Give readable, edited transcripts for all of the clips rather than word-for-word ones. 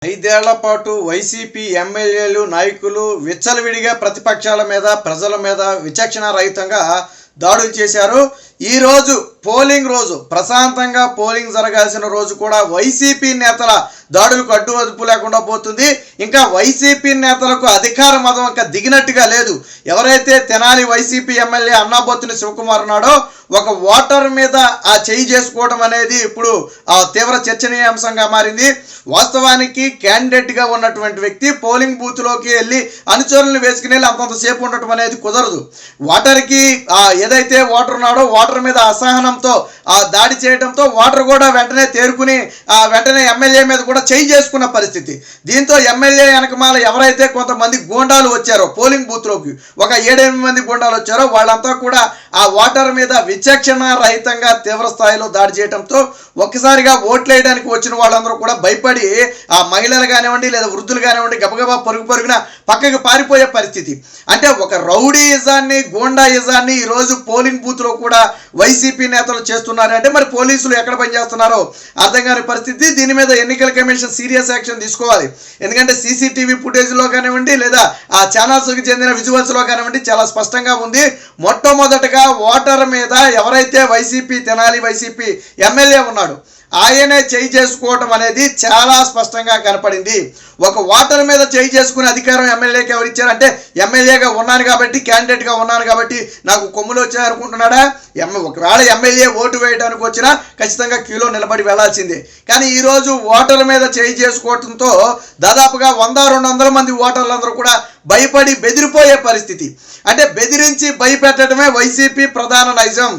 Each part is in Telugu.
ఐదేళ్ల పాటు వైసీపీ ఎమ్మెల్యేలు నాయకులు విచ్చలవిడిగా ప్రతిపక్షాల మీద ప్రజల మీద విచక్షణ రహితంగా దాడులు చేశారు. ఈ రోజు పోలింగ్ రోజు ప్రశాంతంగా పోలింగ్ జరగాల్సిన రోజు కూడా వైసీపీ నేతల దాడులకు అడ్డు అదుపు లేకుండా పోతుంది. ఇంకా వైసీపీ నేతలకు అధికార మదం ఇంకా దిగినట్టుగా లేదు. ఎవరైతే తెనాలి వైసీపీ ఎమ్మెల్యే అన్నాబొత్తుని శివకుమార్ ఉన్నాడో ఒక ఓటర్ మీద ఆ చేయి చేసుకోవడం అనేది ఇప్పుడు తీవ్ర చర్చనీయాంశంగా మారింది. వాస్తవానికి క్యాండిడేట్గా ఉన్నటువంటి వ్యక్తి పోలింగ్ బూత్లోకి వెళ్ళి అనుచరులను వేసుకుని వెళ్ళి అంతంతసేపు ఉండటం అనేది కుదరదు. ఓటర్కి ఏదైతే ఓటర్ ఉన్నాడో ఓటర్ మీద అసహనంతో దాడి చేయడంతో ఓటర్ కూడా వెంటనే తేరుకుని వెంటనే ఎమ్మెల్యే మీద కూడా చేయి చేసుకున్న పరిస్థితి. దీంతో ఎమ్మెల్యే వెనకమాల ఎవరైతే కొంతమంది గూండాలు వచ్చారో పోలింగ్ బూత్లోకి ఒక 7-8 మంది గూండాలు వచ్చారో వాళ్ళంతా కూడా ఆ ఓటర్ మీద విచక్షణ రహితంగా తీవ్ర స్థాయిలో దాడి చేయడంతో ఒక్కసారిగా ఓట్లు వేయడానికి వచ్చిన వాళ్ళందరూ కూడా భయపడి ఆ మహిళలు కానివ్వండి లేదా వృద్ధులు కానివ్వండి గబగబా పరుగున పక్కకి పారిపోయే పరిస్థితి. అంటే ఒక రౌడీయిజాన్ని గూండాయిజాన్ని ఈరోజు పోలింగ్ బూత్లో కూడా వైసీపీ నేతలు చేస్తున్నారు. అంటే మరి పోలీసులు ఎక్కడ పనిచేస్తున్నారో అర్థం కాని పరిస్థితి. దీని మీద ఎన్నికల కమిషన్ సీరియస్ యాక్షన్ తీసుకోవాలి. ఎందుకంటే సీసీటీవీ ఫుటేజ్లో కానివ్వండి లేదా ఆ ఛానల్స్కి చెందిన విజువల్స్లో కానివ్వండి చాలా స్పష్టంగా ఉంది. మొట్టమొదటగా ఓటర్ మీద ఎవరైతే వైసీపీ తెనాలి వైసీపీ ఎమ్మెల్యే ఉన్నాడు ఆయనే చేయి చేసుకోవటం అనేది చాలా స్పష్టంగా కనపడింది. ఒక ఓటర్ మీద చేయి చేసుకునే అధికారం ఎమ్మెల్యేకి ఎవరు ఇచ్చారంటే ఎమ్మెల్యేగా ఉన్నాను కాబట్టి క్యాండిడేట్గా ఉన్నాను కాబట్టి నాకు కొమ్ములు వచ్చాయనుకుంటున్నాడా? ఒకవేళ ఎమ్మెల్యే ఓటు వేయడానికి వచ్చినా ఖచ్చితంగా క్యూలో నిలబడి వెళ్లాల్సిందే. కానీ ఈరోజు ఓటర్ల మీద చేయి చేసుకోవడంతో దాదాపుగా 100-200 మంది ఓటర్లందరూ కూడా భయపడి బెదిరిపోయే పరిస్థితి. అంటే బెదిరించి భయపెట్టడమే వైసీపీ ప్రధాన నైజం.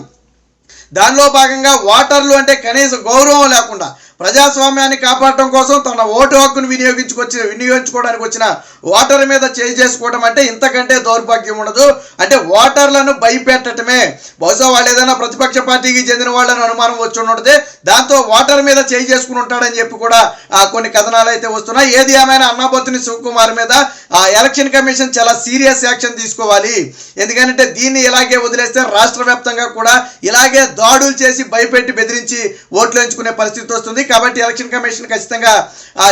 దానిలో భాగంగా ఓటర్లు అంటే కనీస గౌరవం లేకుండా ప్రజాస్వామ్యాన్ని కాపాడటం కోసం తన ఓటు హక్కును వినియోగించుకోవడానికి వచ్చిన ఓటర్ మీద చేయి చేసుకోవడం అంటే ఇంతకంటే దౌర్భాగ్యం ఉండదు. అంటే ఓటర్లను భయపెట్టడమే. బహుశా వాళ్ళు ఏదైనా ప్రతిపక్ష పార్టీకి చెందిన వాళ్ళని అనుమానం వచ్చి ఉండదే దాంతో ఓటర్ మీద చేయి చేసుకుని ఉంటాడని చెప్పి కూడా కొన్ని కథనాలు అయితే వస్తున్నాయి. ఏది ఏమైనా అన్నాబొత్తుని శివకుమార్ మీద ఎలక్షన్ కమిషన్ చాలా సీరియస్ యాక్షన్ తీసుకోవాలి. ఎందుకంటే దీన్ని ఇలాగే వదిలేస్తే రాష్ట్ర వ్యాప్తంగా కూడా ఇలాగే దాడులు చేసి భయపెట్టి బెదిరించి ఓట్లు ఎంచుకునే పరిస్థితి వస్తుంది. కాబట్టి ఎలక్షన్ కమిషన్ ఖచ్చితంగా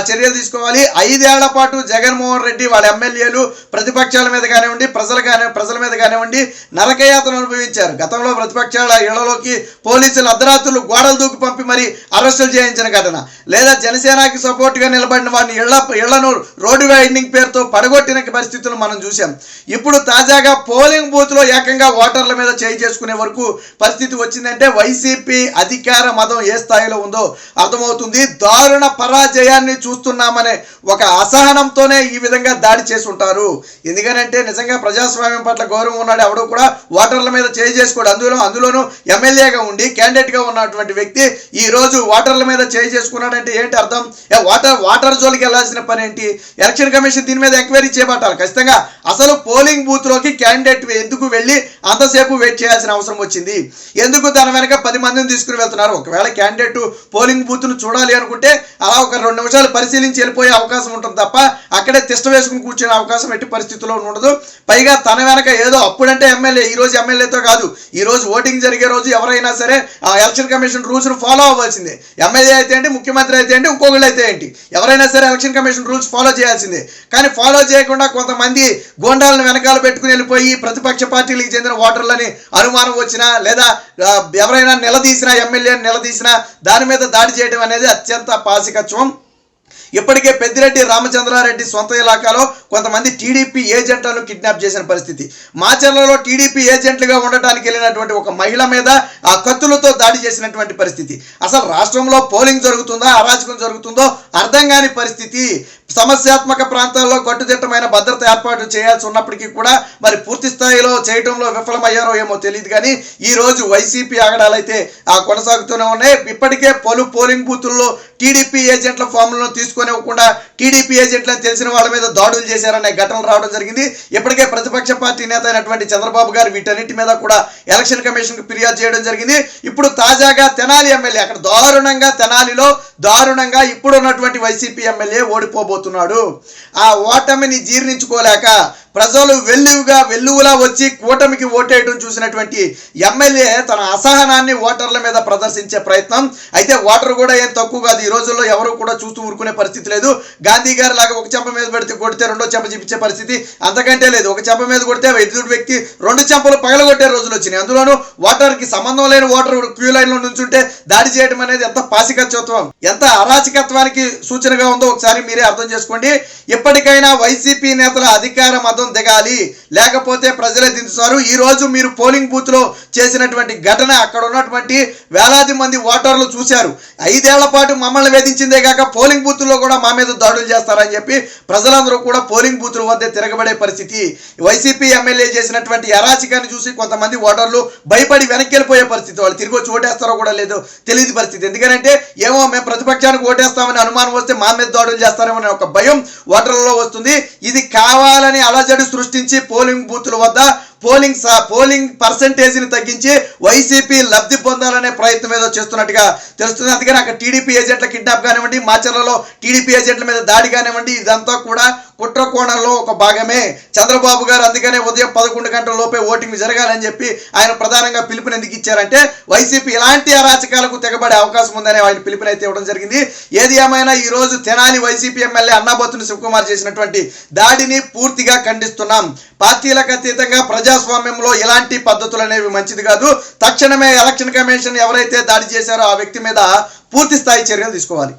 చర్యలు తీసుకోవాలి. 5 ఏళ్ల పాటు జగన్మోహన్ రెడ్డి వాళ్ళ ఎమ్మెల్యేలు ప్రతిపక్షాల మీద కానివ్వండి ప్రజల మీద కానివ్వండి నరకయాతను అనుభవించారు. గతంలో ప్రతిపక్షాల ఇళ్లలోకి పోలీసులు అర్ధరాత్రులు గోడలు దూకి పంపి మరి అరెస్టులు చేయించిన ఘటన, లేదా జనసేనకి సపోర్ట్గా నిలబడిన వాడిని ఇళ్లను రోడ్డు వైండింగ్ పేరుతో పడగొట్టిన పరిస్థితులు మనం చూసాం. ఇప్పుడు తాజాగా పోలింగ్ బూత్లో ఏకంగా ఓటర్ల మీద చేయి చేసుకునే వరకు పరిస్థితి వచ్చిందంటే వైసీపీ అధికార మదం ఏ స్థాయిలో ఉందో అర్థమవుతుంది. దారుణ పరాజయాన్ని చూస్తున్నామనే ఒక అసహనంతోనే ఈ విధంగా దాడి చేసి ఉంటారు. ఎందుకనంటే నిజంగా ప్రజాస్వామ్యం పట్ల గౌరవం ఉన్నాడు ఎవడో కూడా ఓటర్ల మీద చేయి చేసుకోడు. అందులోనూ ఎమ్మెల్యేగా ఉండి క్యాండిడేట్గా ఉన్నటువంటి వ్యక్తి ఈ రోజు ఓటర్ల మీద చేయి చేసుకున్నాడంటే ఏంటి అర్థం? ఓటర్ జోలికి వెళ్ళాల్సిన పని ఏంటి? ఎలక్షన్ కమిషన్ దీని మీద ఎంక్వైరీ చేపట్టాలి ఖచ్చితంగా. అసలు పోలింగ్ బూత్లోకి క్యాండిడేట్ ఎందుకు వెళ్ళి అంతసేపు వెయిట్ చేయాల్సిన అవసరం వచ్చింది? ఎందుకు దాని వెనక 10 మందిని తీసుకుని వెళ్తున్నారు? ఒకవేళ క్యాండిడేట్ పోలింగ్ బూత్ను చూడాలి అనుకుంటే అలా ఒక 2 నిమిషాలు పరిశీలించి వెళ్ళిపోయే అవకాశం ఉంటుంది తప్ప అక్కడే తిష్ట వేసుకుని కూర్చునే అవకాశం ఎట్టి పరిస్థితుల్లో ఉండదు. పైగా తన వెనక ఏదో అప్పుడంటే ఎమ్మెల్యే, ఈ రోజు ఎమ్మెల్యేతో కాదు, ఈ రోజు ఓటింగ్ జరిగే రోజు ఎవరైనా సరే ఆ ఎలక్షన్ కమిషన్ రూల్స్ను ఫాలో అవ్వాల్సిందే. ఎమ్మెల్యే అయితే ఏంటి, ముఖ్యమంత్రి అయితే ఏంటి, ఇంకొకళ్ళు అయితే ఏంటి, ఎవరైనా సరే ఎలక్షన్ కమిషన్ రూల్స్ ఫాలో చేయాల్సిందే. కానీ ఫాలో చేయకుండా కొంతమంది గోండాలను వెనకాల పెట్టుకుని వెళ్ళిపోయి ప్రతిపక్ష పార్టీలకు చెందిన ఓటర్లని అనుమానం వచ్చినా లేదా ఎవరైనా నిలదీసినా ఎమ్మెల్యేని నిలదీసినా దాని మీద దాడి చేయడం అనేది అత్యంత పాసికత్వం. ఇప్పటికే పెద్దిరెడ్డి రామచంద్రారెడ్డి సొంత ఇలాకాలో కొంతమంది టీడీపీ ఏజెంట్లను కిడ్నాప్ చేసిన పరిస్థితి. మాచర్లలో టీడీపీ ఏజెంట్లుగా ఉండటానికి వెళ్ళినటువంటి ఒక మహిళ మీద ఆ కత్తులతో దాడి చేసినటువంటి పరిస్థితి. అసలు రాష్ట్రంలో పోలింగ్ జరుగుతుందా అరాచకం జరుగుతుందో అర్థం కాని పరిస్థితి. సమస్యాత్మక ప్రాంతాల్లో కట్టుదిట్టమైన భద్రత ఏర్పాటు చేయాల్సి ఉన్నప్పటికీ కూడా మరి పూర్తి స్థాయిలో చేయడంలో విఫలమయ్యారో ఏమో తెలియదు. కానీ ఈ రోజు వైసీపీ ఆగడాలైతే కొనసాగుతూనే ఉన్నాయి. ఇప్పటికే పలు పోలింగ్ బూతుల్లో టీడీపీ ఏజెంట్ల ఫామ్లను తీసుకొనివ్వకుండా టీడీపీ ఏజెంట్లను తెలిసిన వాళ్ళ మీద దాడులు చేశారనే ఘటనలు రావడం జరిగింది. ఇప్పటికే ప్రతిపక్ష పార్టీ నేత అయినటువంటి చంద్రబాబు గారు వీటన్నిటి మీద కూడా ఎలక్షన్ కమిషన్కి ఫిర్యాదు చేయడం జరిగింది. ఇప్పుడు తాజాగా తెనాలి ఎమ్మెల్యే అక్కడ తెనాలిలో దారుణంగా ఇప్పుడు ఉన్నటువంటి వైసీపీ ఎమ్మెల్యే ఓడిపోబోతున్నాడు. ఆ ఓటమిని జీర్ణించుకోలేక ప్రజలు వెల్లువలా వచ్చి కూటమికి ఓటేయడం చూసినటువంటి ఎమ్మెల్యే తన అసహనాన్ని ఓటర్ల మీద ప్రదర్శించే ప్రయత్నం. అయితే ఓటర్ కూడా ఏం తక్కువ కాదు. ఈ రోజుల్లో ఎవరు కూడా చూస్తూ ఊరుకునే పరిస్థితి లేదు. గాంధీ గారి లాగా ఒక చెంప మీద కొడితే రెండో చెంప చూపించే పరిస్థితి అంతకంటే లేదు. ఒక చెంప మీద కొడితే ఎదుటి వ్యక్తి రెండు చెంపలు పగలగొట్టే రోజులు వచ్చినాయి. అందులోనూ ఓటర్కి సంబంధం లేని ఓటర్ క్యూ లైన్ లో నుంచుంటే దాడి చేయడం అనేది ఎంత పాసికత్వం, ఎంత అరాచకత్వానికి సూచనగా ఉందో ఒకసారి మీరే అర్థం చేసుకోండి. ఇప్పటికైనా వైసీపీ నేతల అధికార మతం దిగాలి, లేకపోతే ప్రజలే దించుతారు. ఈ రోజు మీరు పోలింగ్ బూత్ లో చేసినటువంటి ఘటన అక్కడ ఉన్నటువంటి వేలాది మంది ఓటర్లు చూశారు. 5 ఏళ్ల పాటు మమ్మల్ని వేధించిందే కాక పోలింగ్ బూత్ లో కూడా మా మీద దాడులు చేస్తారని చెప్పి ప్రజలందరూ కూడా పోలింగ్ బూత్ల వద్దే తిరగబడే పరిస్థితి. వైసీపీ ఎమ్మెల్యే చేసినటువంటి అరాచకాన్ని చూసి కొంతమంది ఓటర్లు భయపడి వెనక్కి వెళ్ళిపోయే పరిస్థితి. వాళ్ళు తిరిగి వచ్చి ఓటేస్తారో కూడా లేదో తెలియదు పరిస్థితి. ఎందుకంటే ఏమో మేము ప్రతిపక్షానికి ఓటేస్తామని అనుమానం వస్తే మా మీద దాడులు చేస్తారేమో ఒక భయం ఓటర్లలో వస్తుంది. ఇది కావాలని అలజడి సృష్టించి పోలింగ్ బూత్ల వద్ద పోలింగ్ పర్సంటేజ్ని తగ్గించి వైసీపీ లబ్ధి పొందాలనే ప్రయత్నం ఏదో చేస్తున్నట్టుగా తెలుస్తుంది. అందుకని అక్కడ టీడీపీ ఏజెంట్ల కిడ్నాప్ కానివ్వండి, మాచర్లలో టీడీపీ ఏజెంట్ల మీద దాడి కానివ్వండి, ఇదంతా కూడా కుట్ర కోణంలో ఒక భాగమే. చంద్రబాబు గారు అందుకనే ఉదయం 11 గంటల లోపే ఓటింగ్ జరగాలని చెప్పి ఆయన ప్రధానంగా పిలుపుని ఎందుకు ఇచ్చారంటే వైసీపీ ఇలాంటి అరాచకాలకు తెగబడే అవకాశం ఉందని ఆయన పిలుపునైతే ఇవ్వడం జరిగింది. ఏది ఏమైనా ఈ రోజు తెనాలి వైసీపీ ఎమ్మెల్యే అన్నాబత్తుని శివకుమార్ చేసినటువంటి దాడిని పూర్తిగా ఖండిస్తున్నాం. పార్టీలకు అతీతంగా ప్రజాస్వామ్యంలో ఇలాంటి పద్ధతులు అనేవి మంచిది కాదు. తక్షణమే ఎలక్షన్ కమిషన్ ఎవరైతే దాడి చేశారో ఆ వ్యక్తి మీద పూర్తి స్థాయి చర్యలు తీసుకోవాలి.